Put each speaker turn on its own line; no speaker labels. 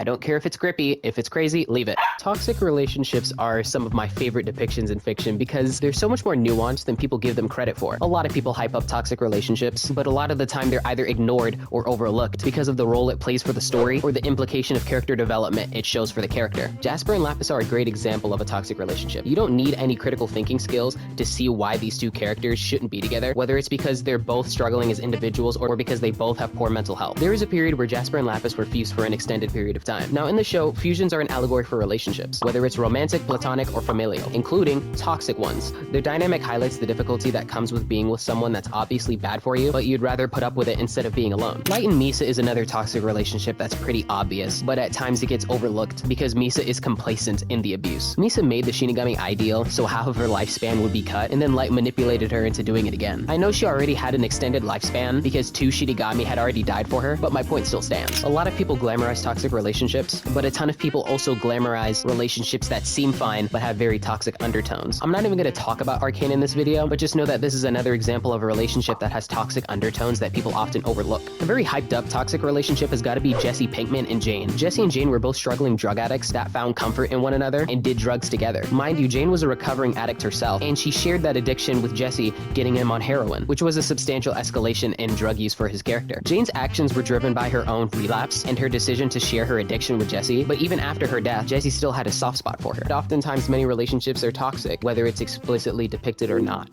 I don't care if it's grippy, if it's crazy, leave it. Toxic relationships are some of my favorite depictions in fiction because they're so much more nuanced than people give them credit for. A lot of people hype up toxic relationships, but a lot of the time they're either ignored or overlooked because of the role it plays for the story or the implication of character development it shows for the character. Jasper and Lapis are a great example of a toxic relationship. You don't need any critical thinking skills to see why these two characters shouldn't be together, whether it's because they're both struggling as individuals or because they both have poor mental health. There is a period where Jasper and Lapis were fused for an extended period of time. Now in the show, fusions are an allegory for relationships, whether it's romantic, platonic, or familial, including toxic ones. Their dynamic highlights the difficulty that comes with being with someone that's obviously bad for you, but you'd rather put up with it instead of being alone. Light and Misa is another toxic relationship that's pretty obvious, but at times it gets overlooked because Misa is complacent in the abuse. Misa made the Shinigami ideal, so half of her lifespan would be cut, and then Light manipulated her into doing it again. I know she already had an extended lifespan because 2 Shinigami had already died for her, but my point still stands. A lot of people glamorize toxic relationships, but a ton of people also glamorize relationships that seem fine but have very toxic undertones. I'm not even going to talk about Arcane in this video, but just know that this is another example of a relationship that has toxic undertones that people often overlook. A very hyped up toxic relationship has got to be Jesse Pinkman and Jane. Jesse and Jane were both struggling drug addicts that found comfort in one another and did drugs together. Mind you, Jane was a recovering addict herself, and she shared that addiction with Jesse, getting him on heroin, which was a substantial escalation in drug use for his character. Jane's actions were driven by her own relapse and her decision to share her addiction with Jesse, but even after her death, Jesse still had a soft spot for her. Oftentimes, many relationships are toxic, whether it's explicitly depicted or not.